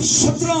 17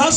10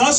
10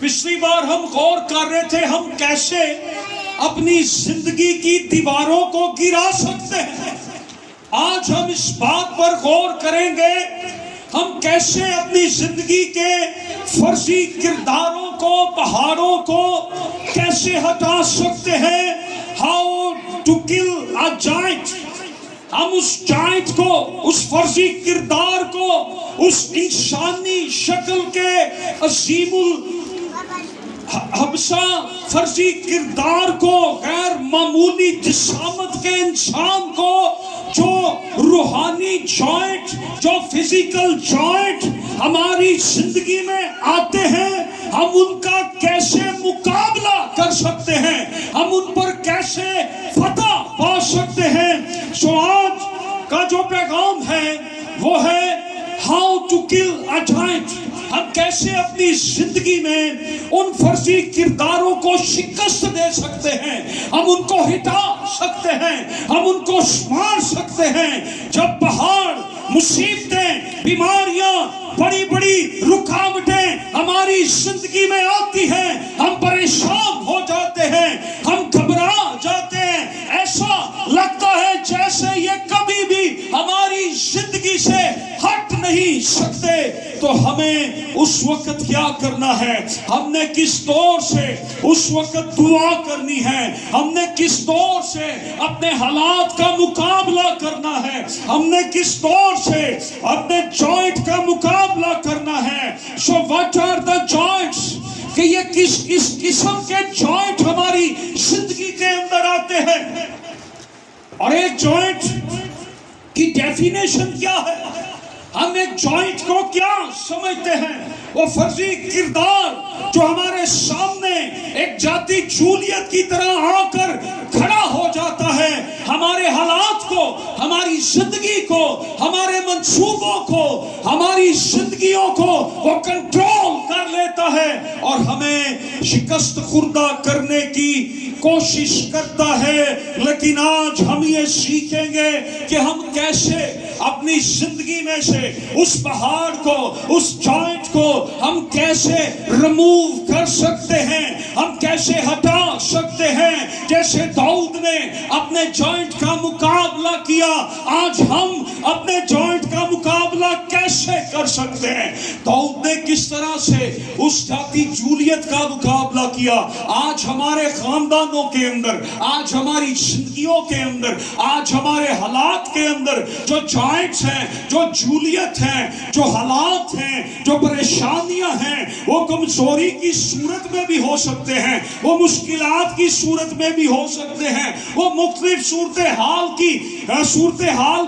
پچھلی بار ہم غور کر رہے تھے ہم کیسے اپنی زندگی کی دیواروں کو گرا سکتے ہیں. آج ہم اس بات پر غور کریں گے ہم کیسے اپنی زندگی کے فرضی کرداروں کو، پہاڑوں کو کیسے ہٹا سکتے ہیں. How to kill a giant. ہم اس جائنٹ کو، اس فرضی کردار کو، اس انسانی شکل کے عظیم الحبشہ فرضی کردار کو، غیر معمولی جسامت کے انسان کو، جو روحانی جوائنٹ، جو فزیکل جوائنٹ ہماری زندگی میں آتے ہیں، ہم ان کا کیسے مقابلہ کر سکتے ہیں، ہم ان پر کیسے فتح پا سکتے ہیں. سو آج کا جو پیغام ہے وہ ہے how to kill a joint. ہم کیسے اپنی زندگی میں ان فرضی کرداروں کو شکست دے سکتے ہیں، ہم ان کو ہٹا سکتے ہیں، ہم ان کو مار سکتے ہیں. جب پہاڑ، مصیبتیں، بیماریاں، بڑی بڑی رکاوٹیں ہماری زندگی میں آتی ہیں، ہم پریشان ہو جاتے ہیں، ہم گھبرا جاتے ہیں، ایسا لگتا ہے جیسے یہ کبھی بھی ہماری زندگی سے ہٹ نہیں سکتے. تو ہمیں اس وقت کیا کرنا ہے؟ ہم نے کس دور سے اس وقت دعا کرنی ہے، ہم نے کس دور سے اپنے حالات کا مقابلہ کرنا ہے، ہم نے کس دور سے اپنے جوائنٹ کا مقابلہ کرنا ہے. So what are the joints? کہ یہ کس قسم کے جوائنٹ ہماری زندگی کے اندر آتے ہیں. اور ایک جوائنٹ کی ڈیفینیشن کیا ہے؟ ہم ایک جوائنٹ کو کیا سمجھتے ہیں؟ وہ فرضی کردار جو ہمارے سامنے ایک جاتی جولیت کی طرح آ کر کھڑا ہو جاتا ہے، ہمارے حالات کو، ہماری زندگی کو، ہمارے منصوبوں کو، ہماری زندگیوں کو وہ کنٹرول کر لیتا ہے اور ہمیں شکست خوردہ کرنے کی کوشش کرتا ہے. لیکن آج ہم یہ سیکھیں گے کہ ہم کیسے اپنی زندگی میں سے اس پہاڑ کو، اس جوائنٹ کو ہم کیسے ریموو کر سکتے ہیں، ہم کیسے ہٹا سکتے ہیں. جیسے داؤد نے اپنے جوائنٹ کا مقابلہ کیا، آج ہم اپنے جوائنٹ کا مقابلہ کیسے کر سکتے ہیں؟ داؤد نے کس طرح سے اس جاتی جولیت کا مقابلہ کیا. آج ہمارے خاندانوں کے اندر، آج ہماری زندگیوں کے اندر، آج ہمارے حالات کے اندر جو جوائنٹس ہیں، جو جولیت ہیں، جو حالات ہیں، جو پریشانیاں ہیں، وہ کمزوری کی صورت میں بھی ہو سکتے ہیں، وہ مشکلات کی صورت میں بھی ہو سکتے ہیں، وہ مختلف صورتحال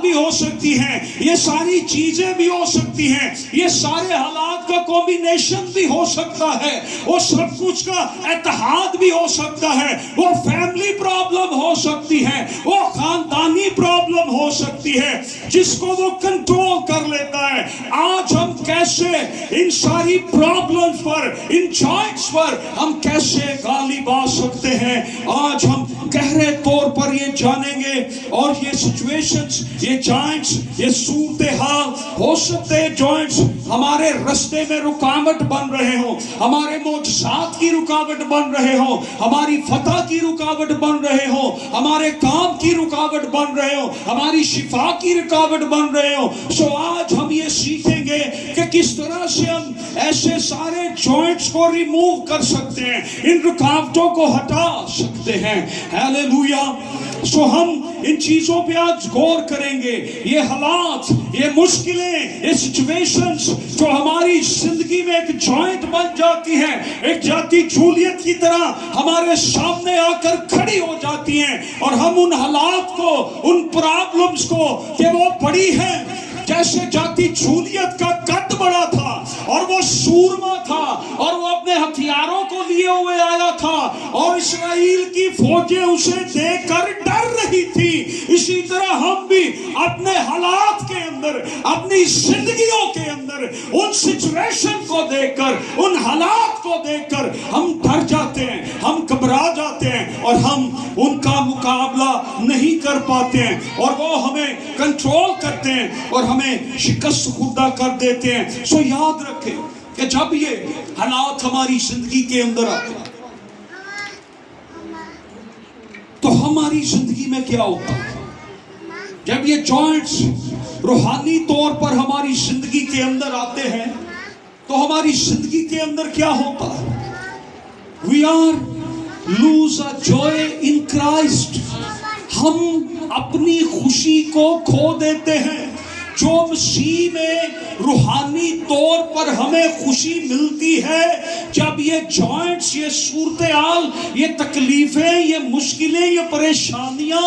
بھی ہو سکتی ہیں، یہ ساری چیزیں بھی ہو سکتی ہیں، یہ سارے حالات کا کمبینیشن بھی ہو سکتا ہے، وہ سب کچھ کا اتحاد بھی ہو سکتا ہے، وہ فیملی پرابلم ہو سکتی ہے، وہ خاندانی پرابلم ہو سکتی ہے جس کو وہ کنٹرول کر لیتا ہے. آج ہم کیسے ان ساری پرابلمز پر، ان جوائنٹس پر ہم کیسے غالب آ سکتے ہیں؟ آج ہم گہرے طور پر یہ جانیں گے. اور یہ سچویشنز، یہ جوائنٹس، یہ صورتحال ہو سکتے ہیں جوائنٹس ہمارے رستے میں رکاوٹ بن رہے ہوں، ہمارے معجزات کی رکاوٹ بن رہے ہوں، ہماری فتح کی رکاوٹ بن رہے ہوں، ہمارے کام کی رکاوٹ بن رہے ہوں، ہماری شفا کی رکاوٹ بن رہے ہوں. سو آج ہم یہ سیکھیں گے کہ کس طرح سے ہم ایسے سارے جوائنٹس کو ریموو کر سکتے ہیں، ان رکاوٹوں کو ہٹا سکتے ہیں. ہیلیلویا. سو ہم ان چیزوں پہ آج غور کریں گے. یہ حالات، یہ مشکلیں، یہ سچویشنز جو ہماری زندگی میں ایک جوائنٹ بن جاتی ہیں، ایک جاتی جولیت کی طرح ہمارے سامنے آ کر کھڑی ہو جاتی ہیں، اور ہم ان حالات کو، ان پرابلمز کو کہ وہ بڑی ہیں، جیسے جاتی جولیت کا قد بڑا تھا اور وہ سورما تھا اور وہ اپنے ہتھیاروں کو لیے ہوئے آیا تھا اور اسرائیل کی فوجیں اسے دیکھ کر ڈر رہی تھی، اسی طرح ہم بھی اپنے حالات کے اندر، اپنی زندگیوں کے اندر ان سچویشن کو دیکھ کر، ان حالات کو دیکھ کر ہم ڈر جاتے ہیں، ہم گھبرا جاتے ہیں اور ہم ان کا مقابلہ نہیں کر پاتے ہیں، اور وہ ہمیں کنٹرول کرتے ہیں اور ہمیں شکست خوردہ کر دیتے ہیں. سو یاد رکھیں کہ جب یہ حالات ہماری زندگی کے اندر آتے ہیں تو ہماری زندگی میں کیا ہوتا ہے؟ جب یہ جوائنٹس روحانی طور پر ہماری زندگی کے اندر آتے ہیں تو ہماری زندگی کے اندر کیا ہوتا ہے؟ We are lose our joy in Christ. ہم اپنی خوشی کو کھو دیتے ہیں. جو مسیح میں روحانی طور پر ہمیں خوشی ملتی ہے، جب یہ جوائنٹس، یہ صورتحال، یہ تکلیفیں، یہ مشکلیں، یہ پریشانیاں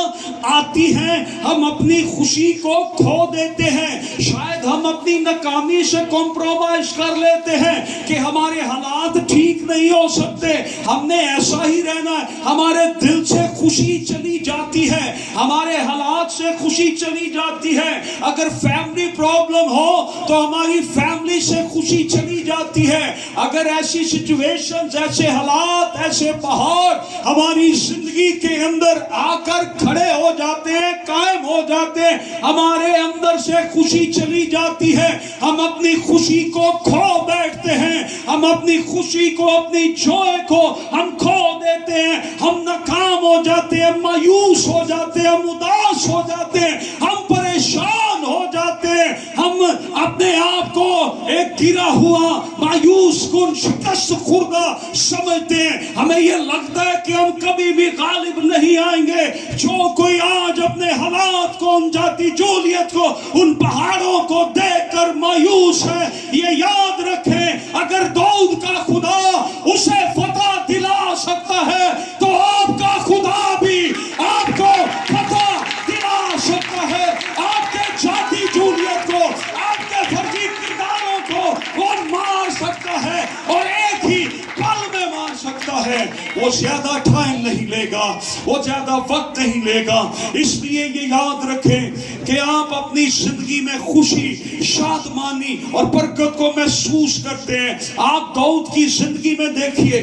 آتی ہیں، ہم اپنی خوشی کو کھو دیتے ہیں. شاید ہم اپنی ناکامی سے کمپرومائز کر لیتے ہیں کہ ہمارے حالات ٹھیک نہیں ہو سکتے، ہم نے ایسا ہی رہنا ہے. ہمارے دل سے خوشی چلی جاتی ہے، ہمارے حالات سے خوشی چلی جاتی ہے. اگر فیملی پرابلم ہو تو ہماری فیملی سے خوشی چلی جاتی ہے. اگر ایسی سچویشنز، ایسے حالات، ایسے پہاڑ ہماری زندگی کے اندر آ کر کھڑے ہو جاتے ہیں، قائم ہو جاتے ہیں، ہمارے اندر سے خوشی چلی جاتی ہے. ہم اپنی خوشی کو کھو بیٹھتے ہیں، ہم اپنی خوشی کو، اپنی جوائے کو ہم کھو دیتے ہیں. ہم ناکام ہو جاتے ہیں، مایوس ہو جاتے ہیں، ہم اداس ہو جاتے ہیں، ہم پریشان ہو جاتے ہیں. ہم اپنے آپ کو ایک گرا ہوا، مایوس کن، شکست خوردہ سمجھتے ہیں. ہمیں یہ لگتا ہے کہ ہم کبھی بھی غالب نہیں آئیں گے. جو کوئی آج اپنے حالات کو، ان جاتی جولیت کو، ان پہاڑوں کو دیکھ کر مایوس ہے، یہ یاد رکھیں اگر داؤد کا خدا اسے فتح دلا سکتا ہے تو آپ کا خدا بھی آپ کو فتح دلا سکتا ہے. آپ کے جاتی جولیت کو، آپ کے فرضی کرداروں کو وہ مار سکتا ہے، اور ایک ہی پل میں مار سکتا ہے. وہ زیادہ ٹائم نہیں لے گا، وہ زیادہ وقت نہیں لے گا. اس لیے یہ یاد رکھیں کہ آپ اپنی زندگی میں خوشی، شادمانی اور برکت کو محسوس کرتے ہیں. آپ داؤد کی زندگی میں دیکھیے،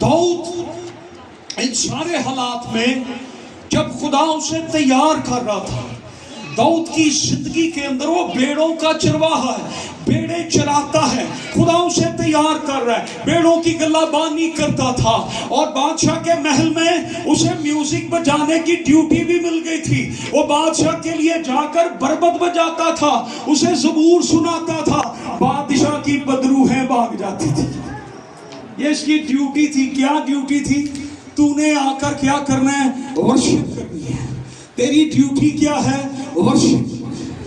داؤد ان سارے حالات میں جب خدا اسے تیار کر رہا تھا، داؤد کی زندگی کے اندر وہ بیڑوں کا چرواہا ہے، بیڑے چراتا ہے. خدا اسے تیار کر رہا ہے، بیڑوں کی گلہ بانی کرتا تھا، اور بادشاہ کے محل میں اسے میوزک بجانے کی ڈیوٹی بھی مل گئی تھی. وہ بادشاہ کے لیے جا کر بربت بجاتا تھا، اسے زبور سناتا تھا. بادشاہ کی بدروحیں بھاگ جاتی تھی. یہ اس کی ڈیوٹی تھی. کیا ڈیوٹی تھی؟ تو نے آ کر کیا کرنا ہے؟ ورشپ کرنی ہے. تیری ڈیوٹی کیا ہے؟ ورشپ.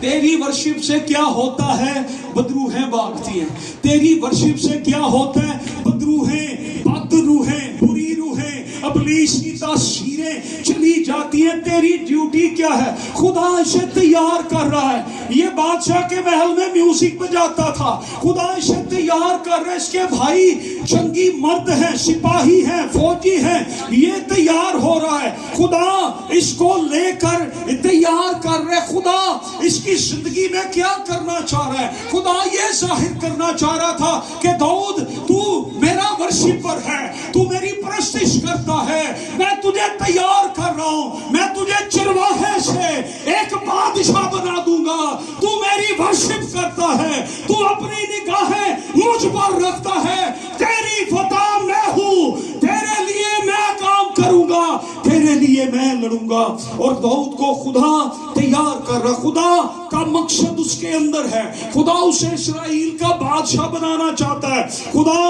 تیری ورشپ سے کیا ہوتا ہے؟ بدروحیں بھاگتی ہیں. تیری ورشپ سے کیا ہوتا ہے؟ بدروحیں، بد روحیں، بری روحیں، ابلیس کی تاثیریں چلی جاتی ہیں. تیری ڈیوٹی کیا ہے؟ خدا اسے تیار کر رہا ہے. یہ بادشاہ کے محل میں میوزک بجاتا تھا، خدا اسے تیار کر رہا ہے. اس کے بھائی جنگی مرد ہیں، سپاہی ہیں، فوجی ہیں، یہ تیار ہو رہا ہے. خدا اس کو لے کر تیار کر رہے. خدا اس کی زندگی میں کیا کرنا چاہ رہا ہے؟ خدا یہ ظاہر کرنا چاہ رہا تھا کہ داؤد، تو میرا ورشپر ہے، تو میری پرستش کرتا ہے، میں تجھے تیار کر رہا ہوں، میں تجھے چرواہے سے ایک بادشاہ بنا دوں گا. تو میری ورشپ کرتا ہے، تو اپنی نگاہیں مجھ پر رکھتا ہے. تیری فتح میں ہوں، تیرے لیے میں کام کروں گا، تیرے لیے میں لڑوں گا. اور داؤد کو خدا تیار کر رہا. خدا کا مقصد اس کے اندر ہے. خدا اسے اسرائیل کا بادشاہ بنانا چاہتا ہے. خدا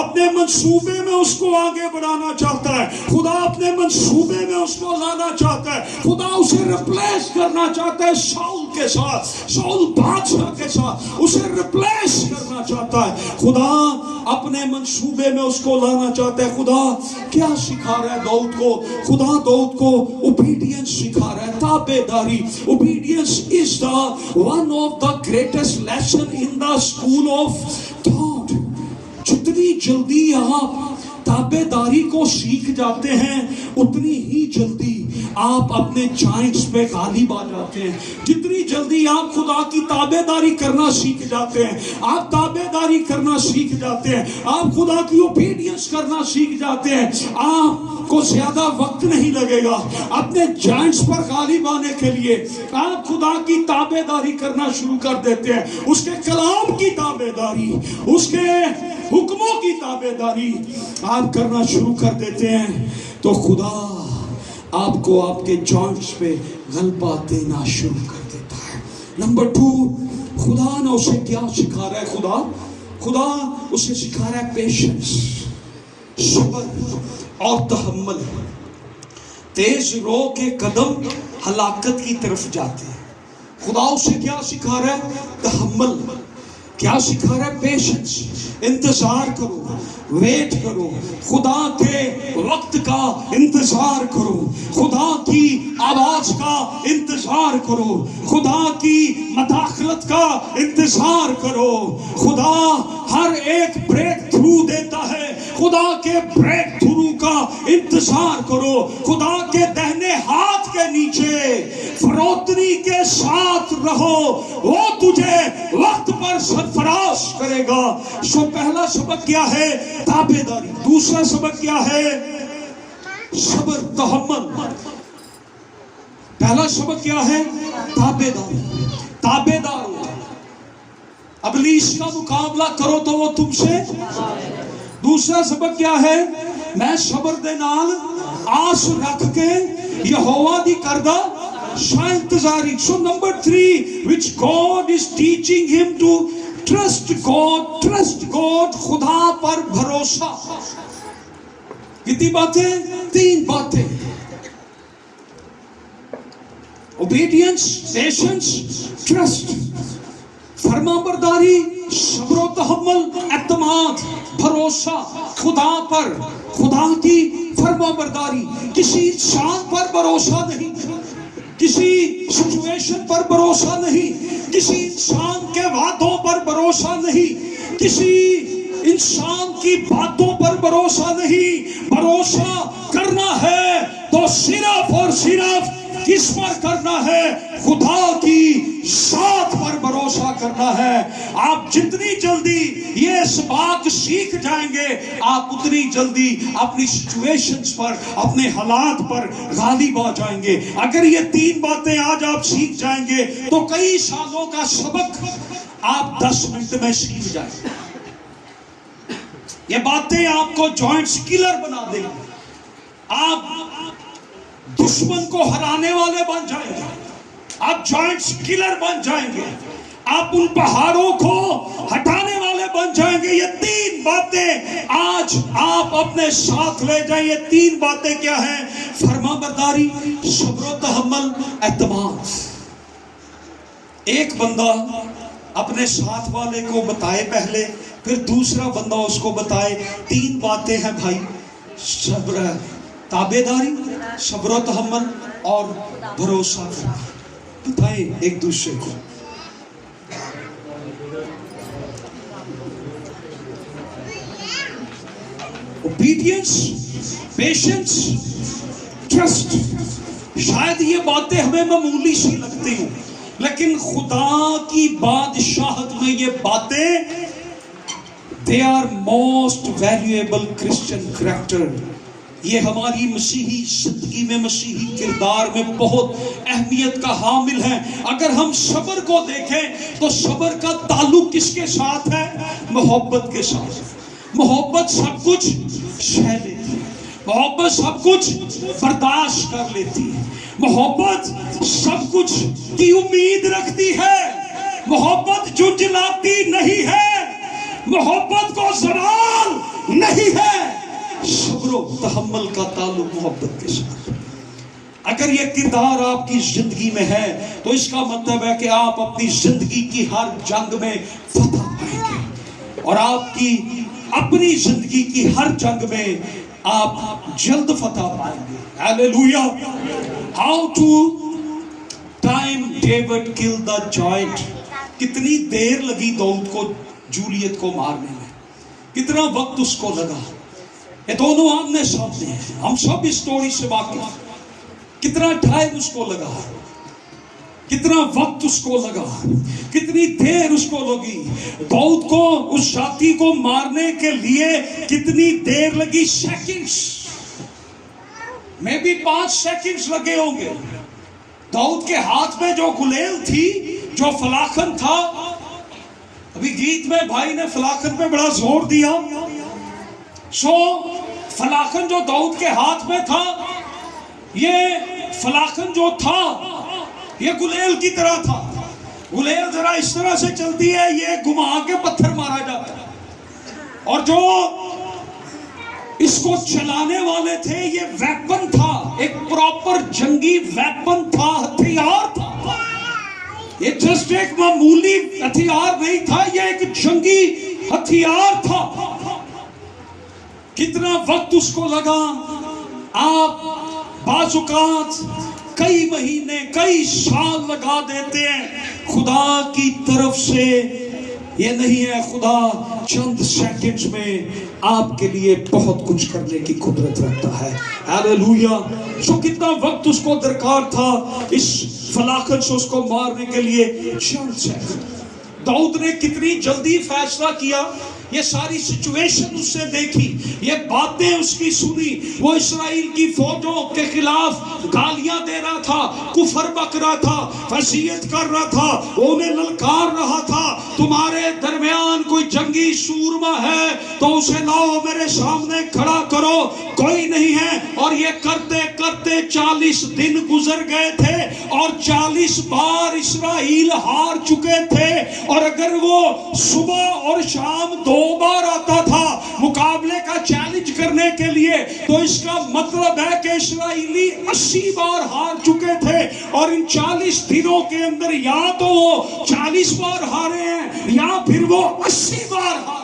اپنے منصوبے میں اس کو آگے بڑھانا چاہتا ہے. خدا اپنے منصوبے میں اس کو لانا چاہتا ہے. خدا اسے ریپلیس کرنا چاہتا ہے شاؤل کے ساتھ، شاؤل بادشاہ کے ساتھ اسے ریپلیس کرنا چاہتا ہے. خدا اپنے منصوبے میں اس کو لانا چاہتا ہے. خدا کیا سکھا رہا ہے داؤد کو؟ خدا داؤد کو اوبیڈینس سکھا رہا ہے، تابع داری. Obedience is the one of the greatest lesson in the school of thought. جتنی جلدی آپ تابع داری کو سیکھ جاتے ہیں، اتنی ہی جلدی آپ اپنے جائنٹس پہ غالب آ جاتے ہیں. جتنی جلدی آپ خدا کی تابع داری کرنا سیکھ جاتے ہیں, آپ تابع داری کرنا سیکھ جاتے ہیں, آپ خدا کی اوبیڈینس کرنا سیکھ جاتے ہیں, آپ کو زیادہ وقت نہیں لگے گا اپنے جائنٹس پر غالب آنے کے لیے. آپ خدا کی تابع داری کرنا شروع کر دیتے ہیں, اس کے کلام کی تابع داری, اس کے حکموں کی تابع داری آپ کرنا شروع کر دیتے ہیں, تو خدا آپ کو آپ کے جوائنٹس پہ غلبہ دینا شروع کر دیتا ہے. نمبر 2, خدا نے اسے کیا سکھا رہا ہے؟ خدا اسے سکھا رہا ہے پیشنس, صبر اور تحمل. تیز رو کے قدم ہلاکت کی طرف جاتے ہیں. خدا اسے کیا سکھا رہا ہے؟ تحمل. کیا سکھا رہا ہے؟ پیشنس. انتظار کرو, ویٹ کرو, خدا کے وقت کا انتظار کرو, خدا کی آواز کا انتظار کرو, خدا کی مداخلت کا انتظار کرو. خدا ہر ایک بریک تھرو دیتا ہے, خدا کے بریک تھرو کا انتظار کرو. خدا کے دہنے ہاتھ کے نیچے فروتنی کے ساتھ رہو, وہ تجھے وقت پر سرفراز کرے گا. سو پہلا سبق کیا ہے؟ تابع داری. دوسرا سبق کیا ہے؟ صبر, تحمل. پہلا سبق کیا ہے؟ تابع داری. تابع دار ہو. ابلیس کا مقابلہ کرو تو وہ تم سے. دوسرا سبق کیا ہے؟ میں صبر دے نال آس رکھ کے یہوہ دی کردہ شاہ انتظاری. So number 3 which God is teaching him to trust God. خدا پر بھروسہ. کتنی باتیں؟ 3 باتیں. obedience, patience, trust. فرما برداری, صبر و تحمل, اعتماد, بھروسہ خدا پر, خدا کی فرما برداری. کسی انسان پر بھروسہ نہیں, کسی سچویشن پر بھروسہ نہیں, کسی انسان کے وعدوں پر بھروسہ نہیں, کسی انسان کی باتوں پر بھروسہ نہیں. بھروسہ کرنا ہے تو صرف اور صرف کس پر کرنا ہے؟ خدا کی ذات پر بھروسہ کرنا ہے. آپ جتنی جلدی یہ سبق سیکھ جائیں گے, آپ اتنی جلدی اپنی سچویشنز پر, اپنے حالات پر غالب آ جائیں گے. اگر یہ 3 باتیں آج آپ سیکھ جائیں گے تو کئی سالوں کا سبق آپ 10 منٹ میں سیکھ جائیں گے. یہ باتیں آپ کو جوائنٹس کلر بنا دیں گے. آپ دشمن کو ہرانے والے بن جائیں گے, آپ جوائنٹس کلر بن جائیں گے, آپ ان پہاڑوں کو ہٹانے والے بن جائیں گے. یہ 3 باتیں آج آپ اپنے ساتھ لے جائیں. یہ 3 باتیں کیا ہیں؟ فرما برداری, صبر و تحمل, اعتماد. ایک بندہ اپنے ساتھ والے کو بتائے پہلے, پھر دوسرا بندہ اس کو بتائے. 3 باتیں ہیں بھائی, صبر, تابع داری, صبر و تحمل اور بھروسہ. بتائیں ایک دوسرے کو. obedience, patience, trust. شاید یہ باتیں ہمیں معمولی سی لگتی ہوں, لیکن خدا کی بادشاہت میں یہ باتیں they are most valuable Christian character. یہ ہماری مسیحی زندگی میں, مسیحی کردار میں بہت اہمیت کا حامل ہے. اگر ہم صبر کو دیکھیں تو صبر کا تعلق کس کے ساتھ ہے؟ محبت کے ساتھ. محبت سب کچھ سہ لیتی ہے, محبت سب کچھ برداشت کر لیتی ہے, محبت سب کچھ کی امید رکھتی ہے, محبت جھنجھلاتی نہیں ہے, محبت کو زوال نہیں ہے. صبر و تحمل کا تعلق محبت کے ساتھ. اگر یہ کردار آپ کی زندگی میں ہے تو اس کا مطلب ہے کہ آپ اپنی زندگی کی ہر جنگ میں فتح پائیں گے, اور آپ کی اپنی زندگی کی ہر جنگ میں آپ جلد فتح پائیں گے. Hallelujah. How to time David killed the giant. کتنی دیر لگی داؤد کو جولیت کو مارنے میں, کتنا وقت اس کو لگا. یہ دونوں آمنے سامنے ہیں, ہم سب اس سٹوری سے واقف. کتنا ٹائم اس کو لگا, کتنا وقت اس کو لگا, کتنی دیر اس کو لگی. داؤد کو اس جاتی کو مارنے کے لیے کتنی دیر لگی؟ سیکنڈز, میں بھی 5 سیکنڈز لگے ہوں گے. داؤد کے ہاتھ میں جو گلیل تھی, جو فلاخن تھا, ابھی گیت میں بھائی نے فلاخن پہ بڑا زور دیا. فلاخن جو داؤد کے ہاتھ میں تھا, یہ فلاخن جو تھا یہ گلیل کی طرح تھا. گلیل ذرا اس طرح سے چلتی ہے, یہ گھما کے پتھر مارا جاتا ہے. اور جو اس کو چلانے والے تھے, یہ ویپن تھا, ایک پراپر جنگی ویپن تھا, ہتھیار تھا. یہ جسٹ ایک معمولی ہتھیار نہیں تھا, یہ ایک جنگی ہتھیار تھا. کتنا وقت اس کو لگا. آپ بعض اوقات کئی مہینے, کئی سال لگا دیتے ہیں. خدا کی طرف سے یہ نہیں ہے. خدا چند سیکنڈز میں آپ کے لیے بہت کچھ کرنے کی قدرت رکھتا ہے. ہاللویا. سو کتنا وقت اس کو درکار تھا اس فلاخن سے اس کو مارنے کے لیے؟ چند سیکنڈ. داؤد نے کتنی جلدی فیصلہ کیا. یہ ساری سچویشن اس سے دیکھی, یہ باتیں اس کی سنی. وہ اسرائیل کی فوجوں کے خلاف گالیاں دے رہا تھا, کفر بک رہا تھا, وصیت کر رہا تھا, انہیں للکار رہا تھا, تمہارے درمیان کوئی جنگی سورما ہے تو اسے لاؤ, میرے سامنے کھڑا کرو. کوئی نہیں ہے. اور یہ کرتے کرتے 40 دن گزر گئے تھے اور 40 بار اسرائیل ہار چکے تھے. اور اگر وہ صبح اور شام 2 بار آتا تھا مقابلے کا چیلنج کرنے کے لیے, تو اس کا مطلب ہے کہ اسرائیلی 80 بار ہار چکے تھے. اور ان 40 دنوں کے اندر یا تو وہ 40 بار ہارے ہیں یا پھر وہ 80 بار ہارے.